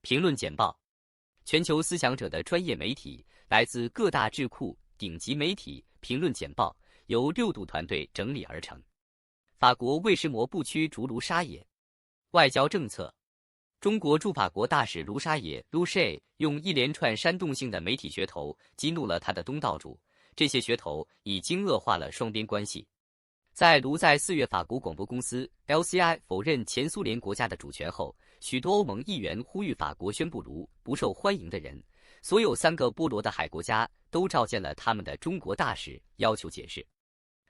评论简报。全球思想者的专业媒体，来自各大智库、顶级媒体。评论简报由6度团队整理而成。法国魏什谟不屈逐卢沙野。外交政策。中国驻法国大使卢沙野 Louchet 用一连串煽动性的媒体噱头激怒了他的东道主，这些噱头已经恶化了双边关系。在卢在4月法国广播公司 LCI 否认前苏联国家的主权后，许多欧盟议员呼吁法国宣布卢不受欢迎的人。所有3个波罗的海国家都召见了他们的中国大使，要求解释。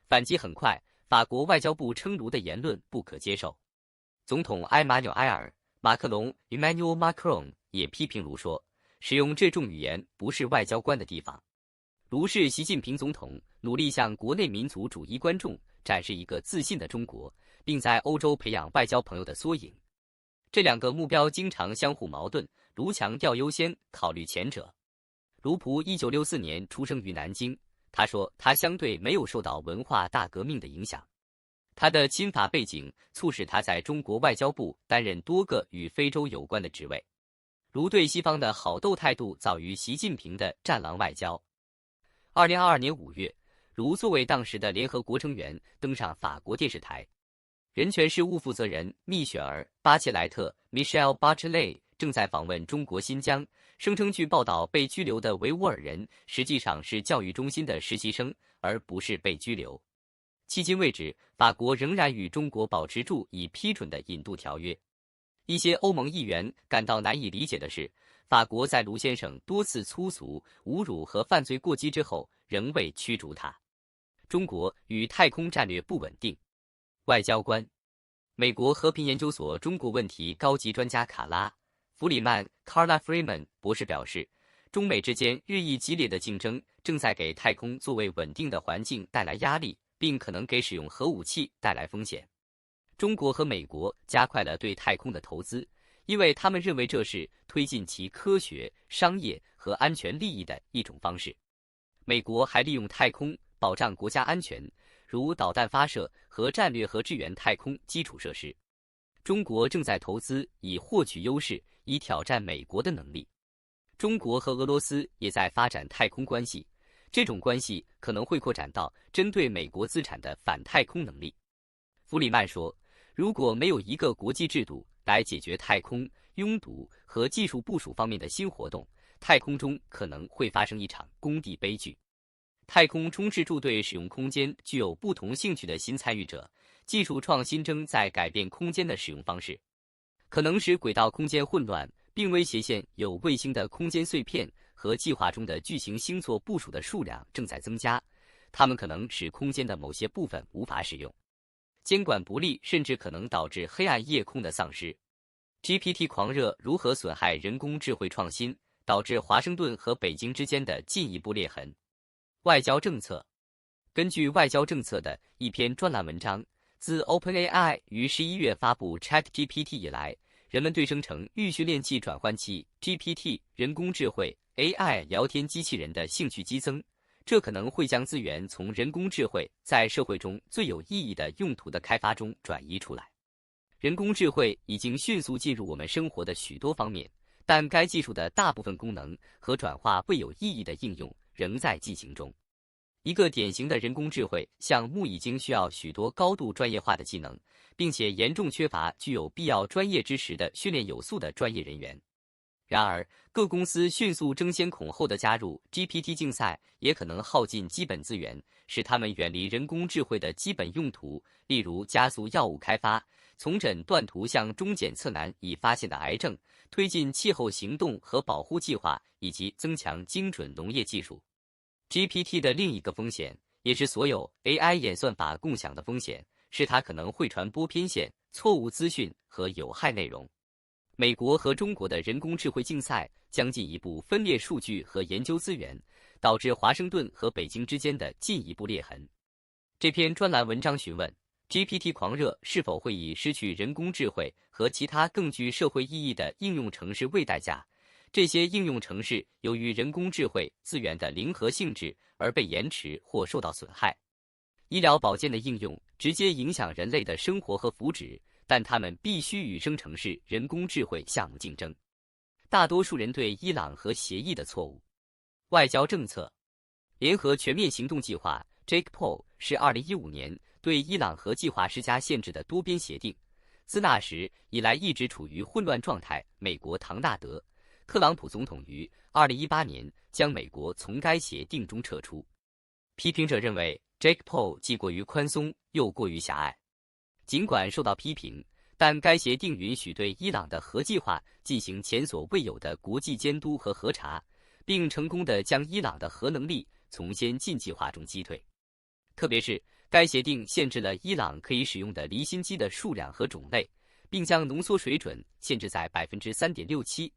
反击很快，法国外交部称卢的言论不可接受。总统埃马纽埃尔·马克龙 Emmanuel Macron 也批评卢说，使用这种语言不是外交官的地方。卢是习近平总统努力向国内民族主义观众展示一个自信的中国，并在欧洲培养外交朋友的缩影。这2个目标经常相互矛盾，卢强调优先考虑前者。卢普1964年出生于南京，他说他相对没有受到文化大革命的影响。他的亲法背景促使他在中国外交部担任多个与非洲有关的职位。卢对西方的好斗态度早于习近平的战狼外交。2022年5月，卢作为当时的联合国成员登上法国电视台。人权事务负责人蜜雪儿·巴切莱特 Michelle Bachelet 正在访问中国新疆，声称据报道被拘留的维吾尔人实际上是教育中心的实习生，而不是被拘留。迄今为止，法国仍然与中国保持住已批准的引渡条约。一些欧盟议员感到难以理解的是，法国在卢先生多次粗俗、侮辱和犯罪过激之后，仍未驱逐他。中国与太空战略不稳定。外交官。美国和平研究所中国问题高级专家卡拉·弗里曼 （Carla Freeman） 博士表示，中美之间日益激烈的竞争正在给太空作为稳定的环境带来压力，并可能给使用核武器带来风险。中国和美国加快了对太空的投资，因为他们认为这是推进其科学、商业和安全利益的一种方式。美国还利用太空保障国家安全，如导弹发射和战略核支援太空基础设施。中国正在投资以获取优势，以挑战美国的能力。中国和俄罗斯也在发展太空关系，这种关系可能会扩展到针对美国资产的反太空能力。弗里曼说，如果没有一个国际制度来解决太空、拥堵和技术部署方面的新活动，太空中可能会发生一场工地悲剧。太空充斥住对使用空间具有不同兴趣的新参与者，技术创新正在改变空间的使用方式，可能使轨道空间混乱，并威胁现有卫星的空间碎片和计划中的巨型星座部署的数量正在增加，它们可能使空间的某些部分无法使用。监管不力甚至可能导致黑暗夜空的丧失。GPT 狂热如何损害人工智慧创新，导致华盛顿和北京之间的进一步裂痕。外交政策。根据外交政策的一篇专栏文章，自 OpenAI 于11月发布 ChatGPT 以来，人们对生成预训练器转换器 GPT 人工智慧 AI 聊天机器人的兴趣激增，这可能会将资源从人工智慧在社会中最有意义的用途的开发中转移出来。人工智慧已经迅速进入我们生活的许多方面，但该技术的大部分功能和转化未有意义的应用仍在进行中。一个典型的人工智慧项目已经需要许多高度专业化的技能，并且严重缺乏具有必要专业知识的训练有素的专业人员。然而，各公司迅速争先恐后地加入 GPT 竞赛，也可能耗尽基本资源，使他们远离人工智慧的基本用途，例如加速药物开发，从诊断图像中检测难以发现的癌症，推进气候行动和保护计划，以及增强精准农业技术。GPT 的另一个风险，也是所有 AI 演算法共享的风险，是它可能会传播偏见、错误资讯和有害内容。美国和中国的人工智慧竞赛将进一步分裂数据和研究资源，导致华盛顿和北京之间的进一步裂痕。这篇专栏文章询问 GPT 狂热是否会以失去人工智慧和其他更具社会意义的应用程式为代价。这些应用程式由于人工智慧资源的零和性质而被延迟或受到损害。医疗保健的应用直接影响人类的生活和福祉，但它们必须与生成式人工智慧项目竞争。大多数人对伊朗核协议的错误。外交政策，联合全面行动计划 Jake Paul 是2015年对伊朗核计划施加限制的多边协定，自那时以来一直处于混乱状态。美国唐纳德·特朗普总统于2018年将美国从该协定中撤出。批评者认为 Jake Paul 既过于宽松又过于狭隘。尽管受到批评，但该协定允许对伊朗的核计划进行前所未有的国际监督和核查，并成功地将伊朗的核能力从先进计划中击退。特别是该协定限制了伊朗可以使用的离心机的数量和种类，并将浓缩水准限制在 3.67%，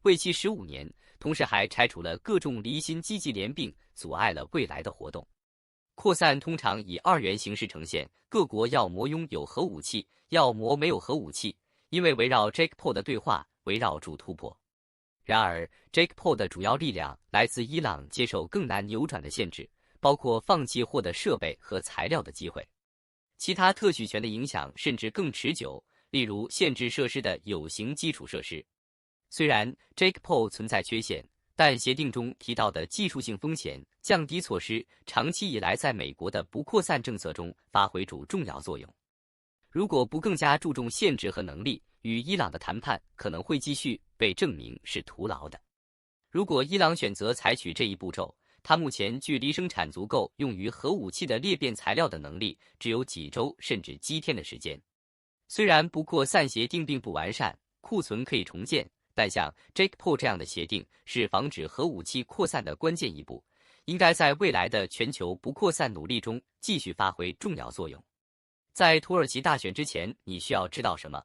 为期15年，同时还拆除了各种离心机级联并，阻碍了未来的活动。扩散通常以二元形式呈现，各国要么拥有核武器，要么没有核武器，因为围绕 Jake Paul 的对话围绕住突破。然而 Jake Paul 的主要力量来自伊朗接受更难扭转的限制，包括放弃获得设备和材料的机会。其他特许权的影响甚至更持久，例如限制设施的有形基础设施。虽然 Jake Paul 存在缺陷，但协定中提到的技术性风险降低措施长期以来在美国的不扩散政策中发挥出重要作用。如果不更加注重限制和能力，与伊朗的谈判可能会继续被证明是徒劳的。如果伊朗选择采取这一步骤，它目前距离生产足够用于核武器的裂变材料的能力只有几周甚至几天的时间。虽然不扩散协定并不完善，库存可以重建，但像 Jake Paul 这样的协定是防止核武器扩散的关键一步，应该在未来的全球不扩散努力中继续发挥重要作用。在土耳其大选之前，你需要知道什么？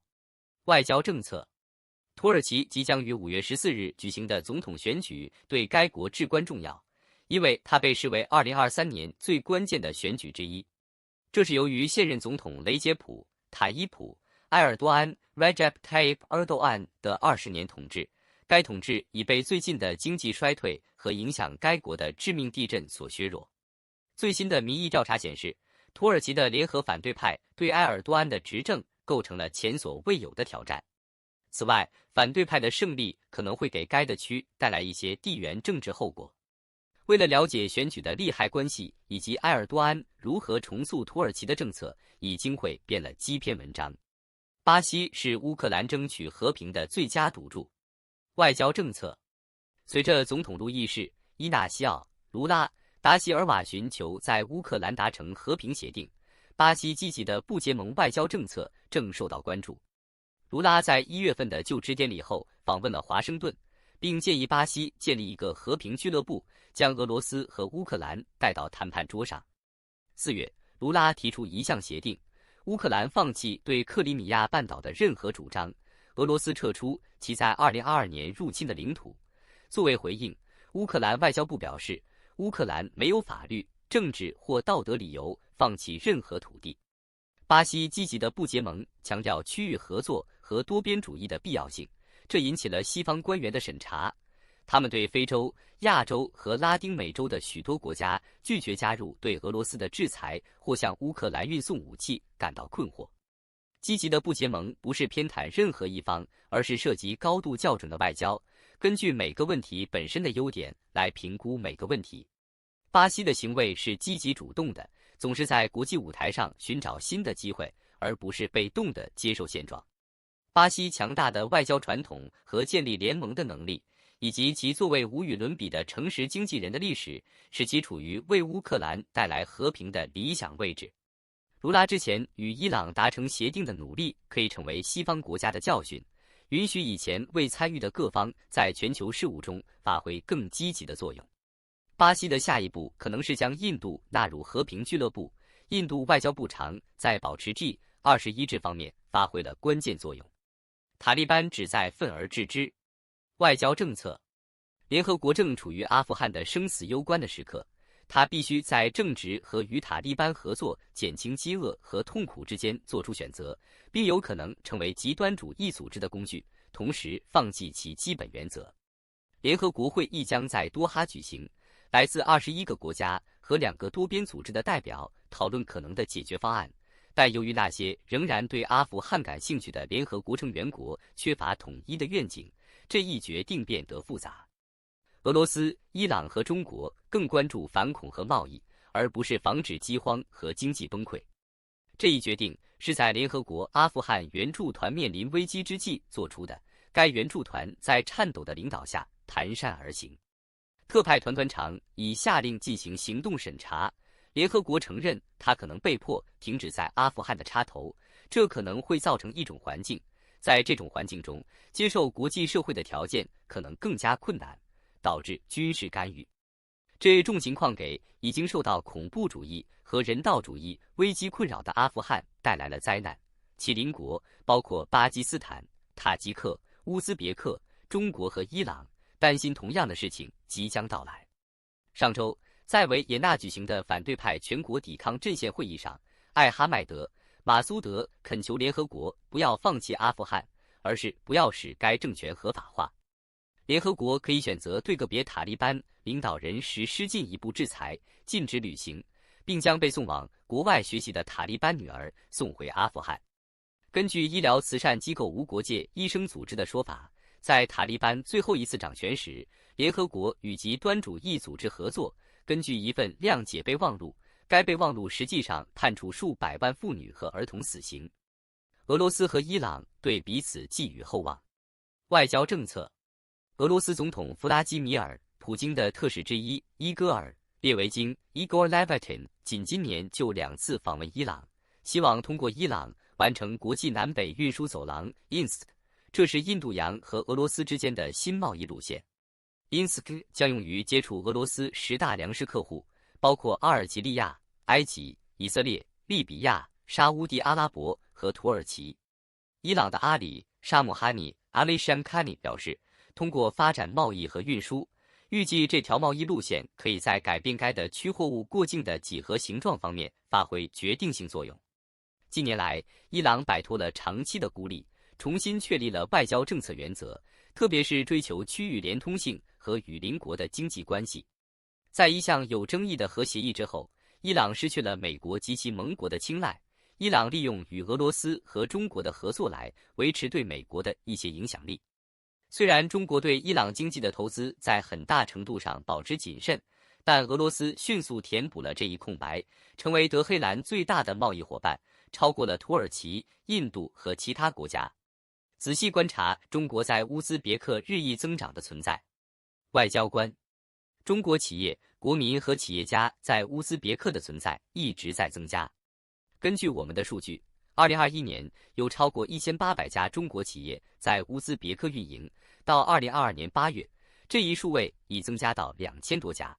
外交政策。土耳其即将于5月14日举行的总统选举对该国至关重要，因为它被视为2023年最关键的选举之一。这是由于现任总统雷杰普·塔伊普·埃尔多安 Recep Tayyip Erdogan 的20年统治，该统治已被最近的经济衰退和影响该国的致命地震所削弱。最新的民意调查显示，土耳其的联合反对派对埃尔多安的执政构成了前所未有的挑战。此外，反对派的胜利可能会给该地区带来一些地缘政治后果。为了了解选举的利害关系以及埃尔多安如何重塑土耳其的政策，已经会编了几篇文章。巴西是乌克兰争取和平的最佳赌注。外交政策。随着总统路易士·伊纳西奥·卢拉·达席尔瓦寻求在乌克兰达成和平协定，巴西积极的不结盟外交政策正受到关注。卢拉在1月份的就职典礼后访问了华盛顿，并建议巴西建立一个和平俱乐部，将俄罗斯和乌克兰带到谈判桌上。4月，卢拉提出一项协定，乌克兰放弃对克里米亚半岛的任何主张，俄罗斯撤出其在2022年入侵的领土。作为回应，乌克兰外交部表示，乌克兰没有法律、政治或道德理由放弃任何土地。巴西积极的不结盟，强调区域合作和多边主义的必要性，这引起了西方官员的审查。他们对非洲、亚洲和拉丁美洲的许多国家拒绝加入对俄罗斯的制裁或向乌克兰运送武器感到困惑。积极的不结盟不是偏袒任何一方，而是涉及高度校准的外交，根据每个问题本身的优点来评估每个问题。巴西的行为是积极主动的，总是在国际舞台上寻找新的机会，而不是被动地接受现状。巴西强大的外交传统和建立联盟的能力，以及其作为无与伦比的诚实经纪人的历史，使其处于为乌克兰带来和平的理想位置。卢拉之前与伊朗达成协定的努力可以成为西方国家的教训，允许以前未参与的各方在全球事务中发挥更积极的作用。巴西的下一步可能是将印度纳入和平俱乐部。印度外交部长在保持 G21 制方面发挥了关键作用。塔利班旨在愤而治之。外交政策。联合国正处于阿富汗的生死攸关的时刻，他必须在正直和与塔利班合作减轻饥饿和痛苦之间做出选择，并有可能成为极端主义组织的工具，同时放弃其基本原则。联合国会议将在多哈举行，来自21个国家和2个多边组织的代表讨论可能的解决方案，但由于那些仍然对阿富汗感兴趣的联合国成员国缺乏统一的愿景，这一决定变得复杂。俄罗斯、伊朗和中国更关注反恐和贸易，而不是防止饥荒和经济崩溃。这一决定是在联合国阿富汗援助团面临危机之际做出的。该援助团在颤抖的领导下蹒跚而行。特派团团长已下令进行行动审查。联合国承认他可能被迫停止在阿富汗的插头，这可能会造成一种环境，在这种环境中，接受国际社会的条件可能更加困难，导致军事干预。这种情况给已经受到恐怖主义和人道主义危机困扰的阿富汗带来了灾难。其邻国包括巴基斯坦、塔吉克、乌兹别克、中国和伊朗担心同样的事情即将到来。上周，在维也纳举行的反对派全国抵抗阵线会议上，艾哈迈德·马苏德恳求联合国不要放弃阿富汗，而是不要使该政权合法化。联合国可以选择对个别塔利班领导人实施进一步制裁，禁止旅行，并将被送往国外学习的塔利班女儿送回阿富汗。根据医疗慈善机构无国界医生组织的说法，在塔利班最后一次掌权时，联合国与极端主义组织合作，根据一份谅解备忘录，该备忘录实际上判处数百万妇女和儿童死刑。俄罗斯和伊朗对彼此寄予厚望。外交政策，俄罗斯总统弗拉基米尔·普京的特使之一伊戈尔·列维京 Igor Levitin 仅今年就2次访问伊朗，希望通过伊朗完成国际南北运输走廊 INSC， 这是印度洋和俄罗斯之间的新贸易路线。INSC 将用于接触俄罗斯10大粮食客户，包括阿尔及利亚、埃及、以色列、利比亚、沙乌地阿拉伯和土耳其。伊朗的阿里·沙姆哈尼 Ali Shamkhani 表示，通过发展贸易和运输，预计这条贸易路线可以在改变该的区货物过境的几何形状方面发挥决定性作用。近年来，伊朗摆脱了长期的孤立，重新确立了外交政策原则，特别是追求区域连通性和与邻国的经济关系。在一项有争议的核协议之后，伊朗失去了美国及其盟国的青睐。伊朗利用与俄罗斯和中国的合作来维持对美国的一些影响力。虽然中国对伊朗经济的投资在很大程度上保持谨慎，但俄罗斯迅速填补了这一空白，成为德黑兰最大的贸易伙伴，超过了土耳其、印度和其他国家。仔细观察中国在乌兹别克日益增长的存在。外交官，中国企业、国民和企业家在乌兹别克的存在一直在增加。根据我们的数据，2021年有超过1800家中国企业在乌兹别克运营，到2022年8月，这一数位已增加到2000多家。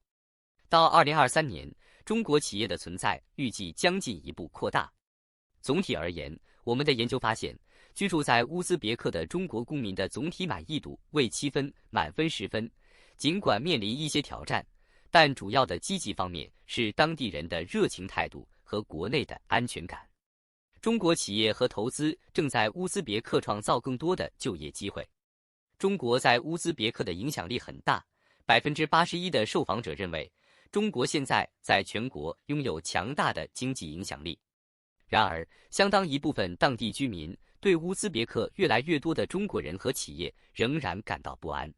到2023年，中国企业的存在预计将进一步扩大。总体而言，我们的研究发现，居住在乌兹别克的中国公民的总体满意度为7分，满分10分。尽管面临一些挑战，但主要的积极方面是当地人的热情态度和国内的安全感。中国企业和投资正在乌兹别克创造更多的就业机会。中国在乌兹别克的影响力很大，81%的受访者认为中国现在在全国拥有强大的经济影响力。然而，相当一部分当地居民对乌兹别克越来越多的中国人和企业仍然感到不安。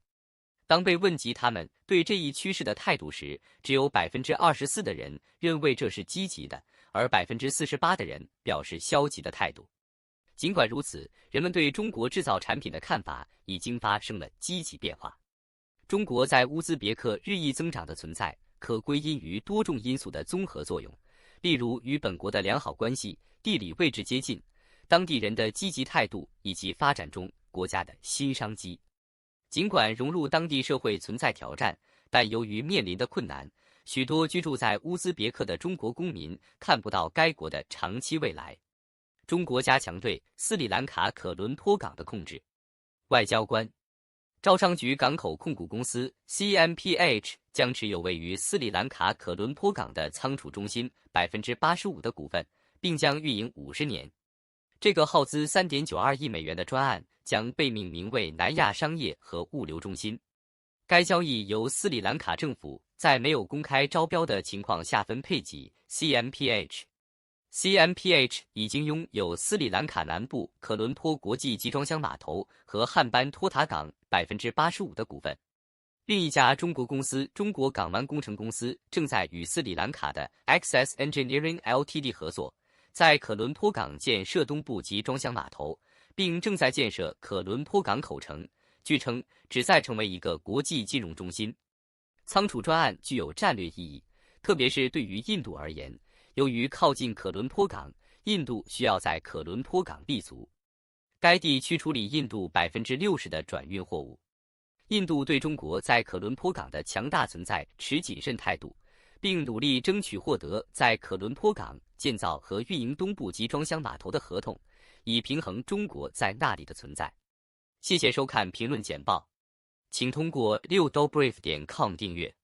当被问及他们对这一趋势的态度时，只有24%的人认为这是积极的，而48%的人表示消极的态度。尽管如此，人们对中国制造产品的看法已经发生了积极变化。中国在乌兹别克日益增长的存在，可归因于多种因素的综合作用，例如与本国的良好关系、地理位置接近、当地人的积极态度以及发展中国家的新商机。尽管融入当地社会存在挑战，但由于面临的困难，许多居住在乌兹别克的中国公民看不到该国的长期未来。中国加强对斯里兰卡可伦坡港的控制。外交官，招商局港口控股公司 CMPH 将持有位于斯里兰卡可伦坡港的仓储中心85%的股份，并将运营50年。这个耗资3.92亿美元的专案将被命名为南亚商业和物流中心。该交易由斯里兰卡政府在没有公开招标的情况下分配给 CMPH。CMPH 已经拥有斯里兰卡南部可伦坡国际集装箱码头和汉班托塔港85%的股份。另一家中国公司中国港湾工程公司正在与斯里兰卡的 Access Engineering Ltd 合作，在可伦坡港建设东部集装箱码头，并正在建设可伦坡港口城，据称旨在成为一个国际金融中心。仓储专案具有战略意义，特别是对于印度而言，由于靠近可伦坡港，印度需要在可伦坡港立足。该地区处理印度60%的转运货物。印度对中国在可伦坡港的强大存在持谨慎态度，并努力争取获得在可伦坡港建造和运营东部集装箱码头的合同，以平衡中国在那里的存在。谢谢收看评论简报，请通过6dobrief.com订阅。